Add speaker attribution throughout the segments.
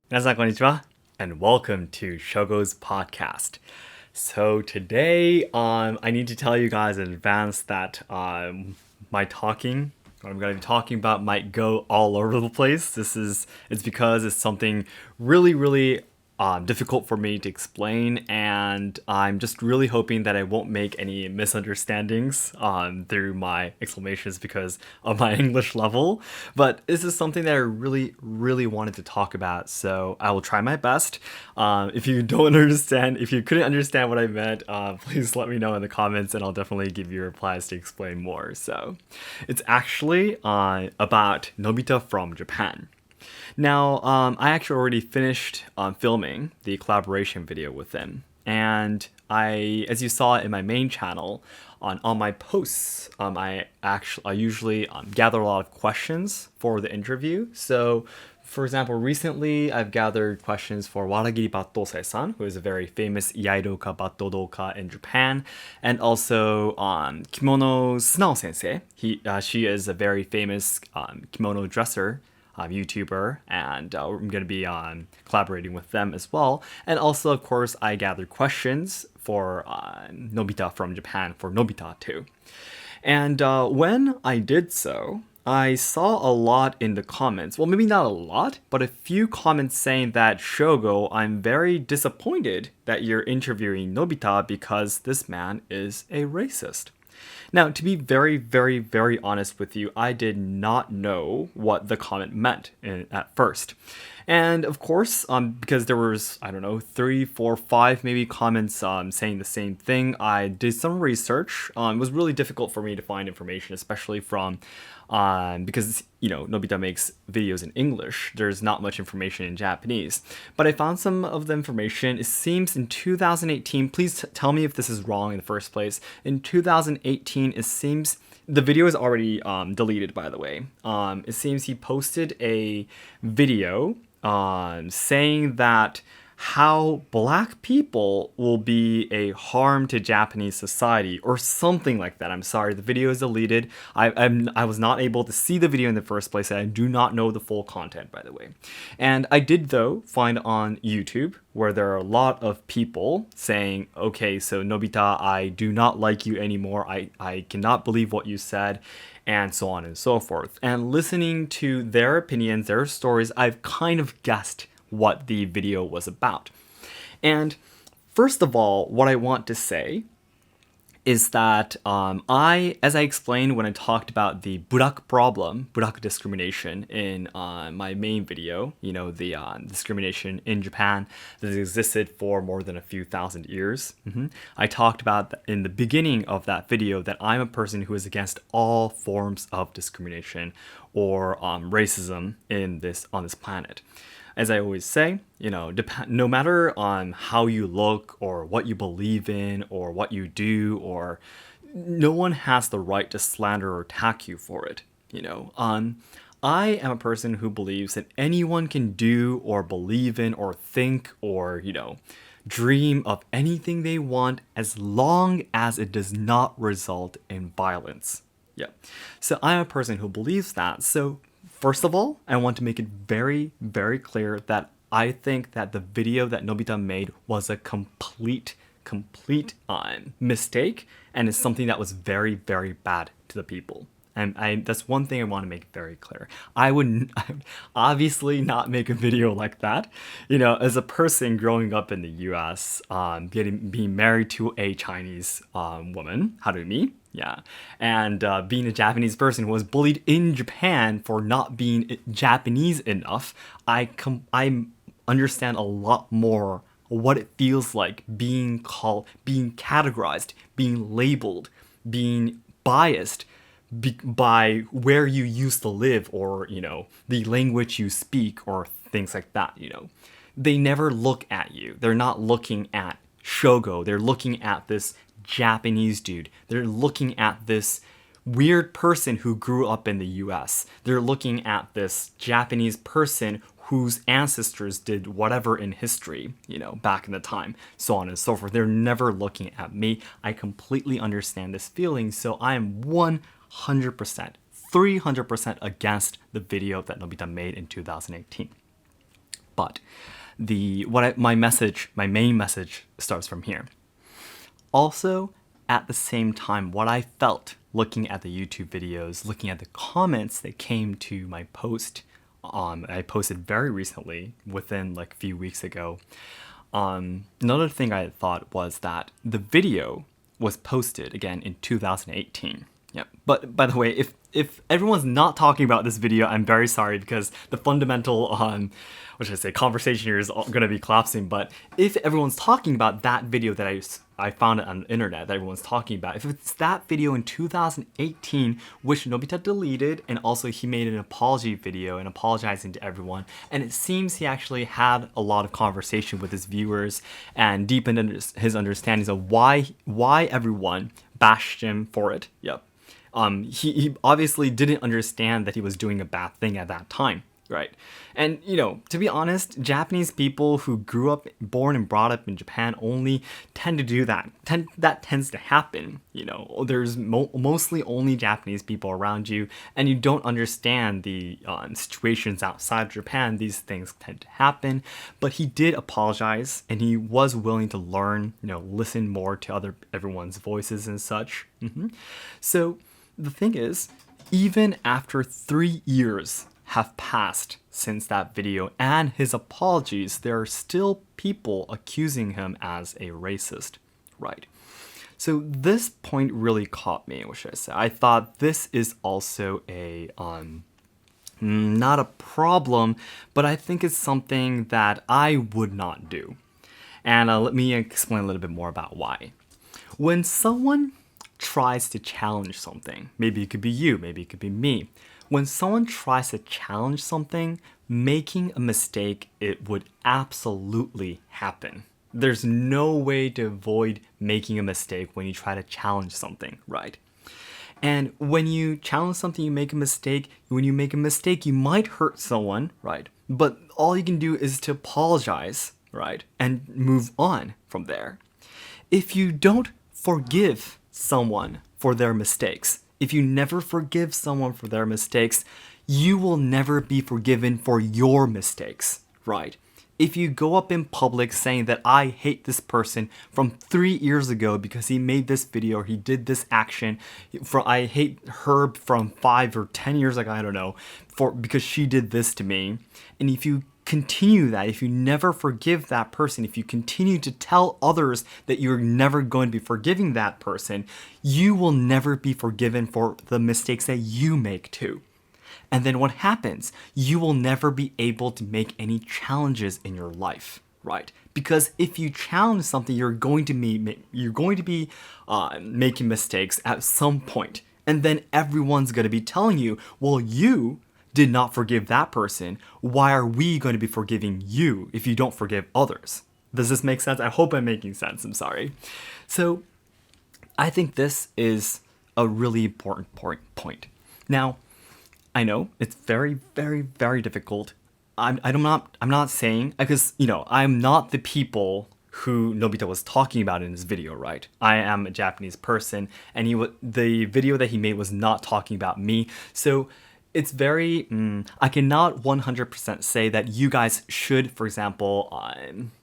Speaker 1: 皆さんこんにちは and welcome to Shogo's podcast. So today, I need to tell you guys in advance that what I'm going to be talking about might go all over the place. It's because it's something really difficult for me to explain, and I'm just really hoping that I won't make any misunderstandings through my explanations because of my English level. But this is something that I really wanted to talk about, so I will try my best. If you don't understand, if you couldn't understand what I meant, please let me know in the comments, and I'll definitely give you replies to explain more. So, it's actually about Nobita from Japan. Now, I actually already finished filming the collaboration video with them, and as you saw in my main channel, on my posts, I usually gather a lot of questions for the interview. So, for example, recently I've gathered questions for Waragiri Battosai-san, who is a very famous Iaidoka Battodoka in Japan, and also Kimono Sunao Sensei. She is a very famous kimono dresser YouTuber, and I'm going to be collaborating with them as well. And also, of course, I gathered questions for Nobita from Japan for Nobita too. And when I did so, I saw a lot in the comments. Well, maybe not a lot, but a few comments saying that Shogo, I'm very disappointed that you're interviewing Nobita because this man is a racist. Now, to be very honest with you, I did not know what the comment meant at first. And of course, because there was, I don't know, 3, 4, 5 maybe comments saying the same thing, I did some research. It was really difficult for me to find information, especially from, because, Nobita makes videos in English. There's not much information in Japanese. But I found some of the information. It seems in 2018, please tell me if this is wrong in the first place. In 2018, it seems the video is already deleted, by the way. It seems he posted a video saying that how black people will be a harm to Japanese society or something like that. I'm sorry, the video is deleted. I was not able to see the video in the first place, and I do not know the full content, by the way. And I did, though, find on YouTube where there are a lot of people saying, okay, so Nobita, I do not like you anymore. I cannot believe what you said, and so on and so forth. And listening to their opinions, their stories, I've kind of guessed what the video was about. And first of all, what I want to say is that as I explained when I talked about the burak problem, burak discrimination in my main video, the discrimination in Japan that has existed for more than a few thousand years. I talked about in the beginning of that video that I'm a person who is against all forms of discrimination or racism on this planet. As I always say, no matter how you look or what you believe in or what you do, or no one has the right to slander or attack you for it. I am a person who believes that anyone can do or believe in or think or, dream of anything they want as long as it does not result in violence. Yeah. So I'm a person who believes that. So first of all, I want to make it very clear that I think that the video that Nobita made was a complete mistake, and it's something that was very bad to the people. And that's one thing I want to make very clear. I would obviously not make a video like that. As a person growing up in the U.S., being married to a Chinese woman, Harumi, yeah, and being a Japanese person who was bullied in Japan for not being Japanese enough, I understand a lot more what it feels like being categorized, being labeled, being biased by where you used to live or, the language you speak or things like that, They never look at you. They're not looking at Shogo. They're looking at this Japanese dude. They're looking at this weird person who grew up in the US. They're looking at this Japanese person whose ancestors did whatever in history, back in the time, so on and so forth. They're never looking at me. I completely understand this feeling, so I am 100%, 300% against the video that Nobita made in 2018. But my main message starts from here. Also, at the same time, what I felt looking at the YouTube videos, looking at the comments that came to my post, I posted very recently, within like a few weeks ago. Another thing I thought was that the video was posted again in 2018. Yeah. But by the way, if everyone's not talking about this video, I'm very sorry, because the fundamental what should I say, conversation here is going to be collapsing. But if everyone's talking about that video that I found it on the internet that everyone's talking about, if it's that video in 2018, which Nobita deleted, and also he made an apology video and apologizing to everyone, and it seems he actually had a lot of conversation with his viewers and deepened his understandings of why everyone bashed him for it. Yep. He obviously didn't understand that he was doing a bad thing at that time, right? And, to be honest, Japanese people who born and brought up in Japan only tend to do that. That tends to happen, There's mostly only Japanese people around you, and you don't understand the situations outside of Japan. These things tend to happen. But he did apologize, and he was willing to learn, listen more to everyone's voices and such. So the thing is, even after 3 years have passed since that video and his apologies, there are still people accusing him as a racist, right? So this point really caught me, what should I say? I thought this is also a, not a problem, but I think it's something that I would not do. And let me explain a little bit more about why. When someone tries to challenge something, maybe it could be you, maybe it could be me. When someone tries to challenge something, making a mistake, it would absolutely happen. There's no way to avoid making a mistake when you try to challenge something, right? And when you challenge something, you make a mistake. When you make a mistake, you might hurt someone, right? But all you can do is to apologize, right? And move on from there. If you don't forgive someone for their mistakes, if you never forgive someone for their mistakes, you will never be forgiven for your mistakes, right? If you go up in public saying that I hate this person from 3 years ago because he made this video or he did this action, I hate her from 5 or 10 years ago, I don't know, because she did this to me, and if you continue that, if you never forgive that person, if you continue to tell others that you're never going to be forgiving that person, you will never be forgiven for the mistakes that you make too. And then what happens? You will never be able to make any challenges in your life, right? Because if you challenge something, you're going to be making mistakes at some point, and then everyone's going to be telling you, well, you did not forgive that person. Why are we going to be forgiving you if you don't forgive others? Does this make sense? I hope I'm making sense. I'm sorry. So I think this is a really important point. Now, I know it's very, very, very difficult. I'm not saying, because, I'm not the people who Nobita was talking about in his video, right? I am a Japanese person, and the video that he made was not talking about me. So it's very, I cannot 100% say that you guys should, for example,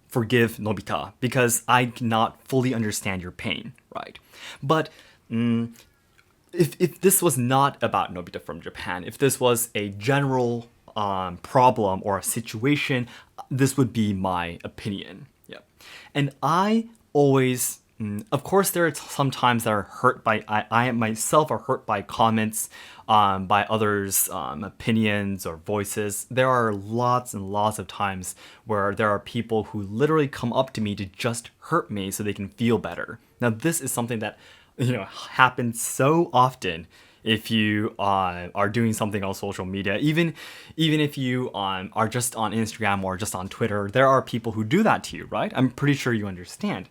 Speaker 1: forgive Nobita, because I cannot fully understand your pain, right? But if this was not about Nobita from Japan, if this was a general problem or a situation, this would be my opinion. Yeah, and I always, of course, there are some times that are hurt by, I myself are hurt by comments, by others' opinions or voices. There are lots and lots of times where there are people who literally come up to me to just hurt me so they can feel better. Now, this is something that happens so often if you are doing something on social media. Even if you are just on Instagram or just on Twitter, there are people who do that to you, right? I'm pretty sure you understand.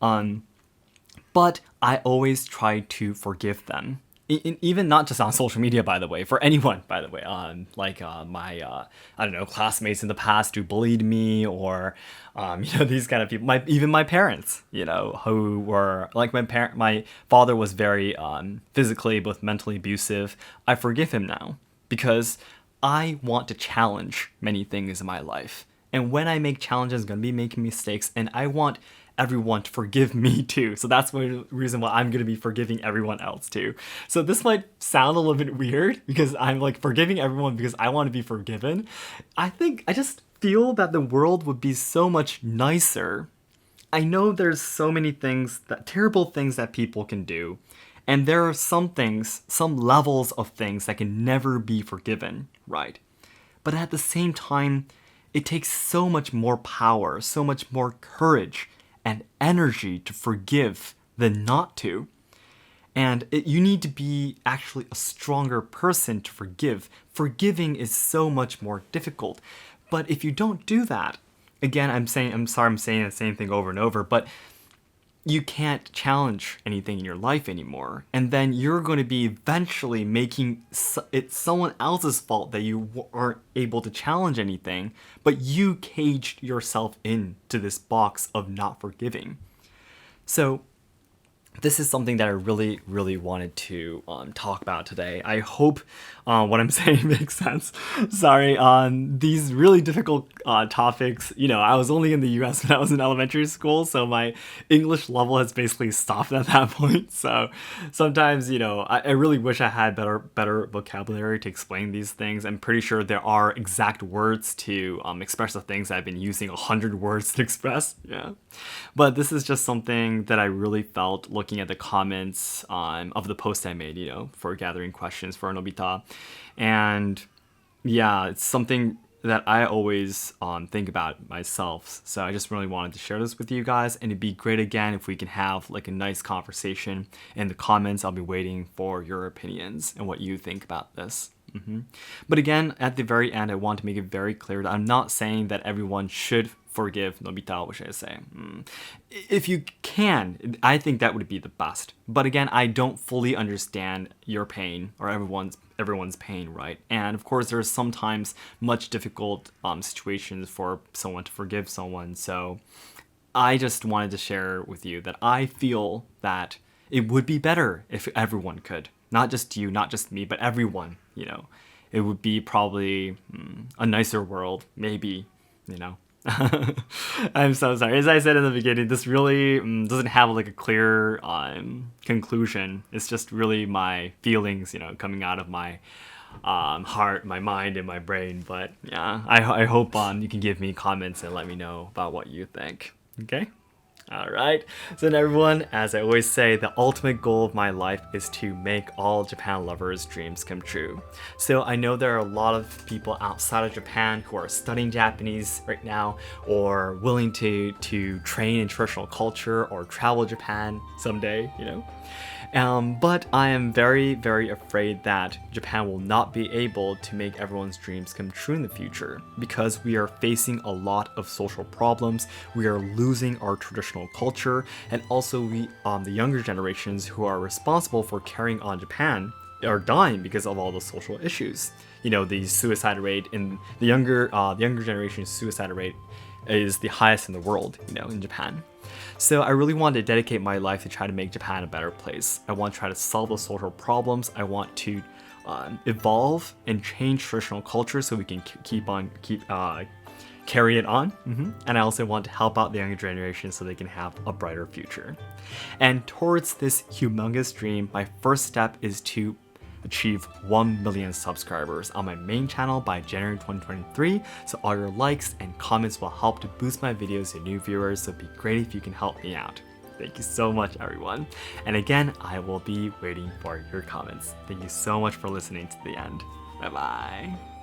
Speaker 1: But I always try to forgive them. Even not just on social media, by the way, for anyone, by the way, my, I don't know, classmates in the past who bullied me, or, these kind of people, even my parents, who were, like, my father was very, physically, both mentally abusive. I forgive him now, because I want to challenge many things in my life. And when I make challenges, I'm going to be making mistakes, and I want everyone to forgive me too. So that's the reason why I'm going to be forgiving everyone else too. So this might sound a little bit weird because I'm like forgiving everyone because I want to be forgiven. I just feel that the world would be so much nicer. I know there's so many things, that terrible things that people can do. And there are some things, some levels of things that can never be forgiven, right? But at the same time, it takes so much more power, so much more courage and energy to forgive than not to. And you need to be actually a stronger person to forgive. Forgiving is so much more difficult. But if you don't do that, again, I'm sorry I'm saying the same thing over and over, but you can't challenge anything in your life anymore. And then you're going to be eventually making it someone else's fault that you aren't able to challenge anything, but you caged yourself into this box of not forgiving. So this is something that I really, really wanted to talk about today. I hope what I'm saying makes sense. Sorry, these really difficult topics. I was only in the US when I was in elementary school, so my English level has basically stopped at that point. So sometimes, I really wish I had better vocabulary to explain these things. I'm pretty sure there are exact words to express the things I've been using 100 words to express. Yeah, but this is just something that I really felt looking at the comments of the post I made, for gathering questions for Nobita. And yeah, it's something that I always think about myself. So I just really wanted to share this with you guys, and it'd be great again if we can have like a nice conversation in the comments. I'll be waiting for your opinions and what you think about this. But again, at the very end, I want to make it very clear that I'm not saying that everyone should forgive Nobita, what should I say? If you can, I think that would be the best. But again, I don't fully understand your pain or everyone's pain, right? And of course, there's sometimes much difficult situations for someone to forgive someone. So I just wanted to share with you that I feel that it would be better if everyone could. Not just you, not just me, but everyone, It would be probably a nicer world, maybe, I'm so sorry. As I said in the beginning, this really doesn't have like a clear conclusion. It's just really my feelings, coming out of my heart, my mind, and my brain. But yeah, I hope you can give me comments and let me know about what you think. Okay? Alright, so then everyone, as I always say, the ultimate goal of my life is to make all Japan lovers' dreams come true. So I know there are a lot of people outside of Japan who are studying Japanese right now, or willing to train in traditional culture or travel Japan someday, But I am very, very afraid that Japan will not be able to make everyone's dreams come true in the future, because we are facing a lot of social problems, we are losing our traditional culture, and also the younger generations who are responsible for carrying on Japan are dying because of all the social issues. The suicide rate in the younger generation's suicide rate is the highest in the world, in Japan. So I really want to dedicate my life to try to make Japan a better place. I want to try to solve the social problems. I want to evolve and change traditional culture so we can carry it on. And I also want to help out the younger generation so they can have a brighter future. And towards this humongous dream, my first step is to achieve 1 million subscribers on my main channel by January 2023. So all your likes and comments will help to boost my videos to new viewers, so it'd be great if you can help me out. Thank you so much, everyone. And again, I will be waiting for your comments. Thank you so much for listening to the end. Bye bye.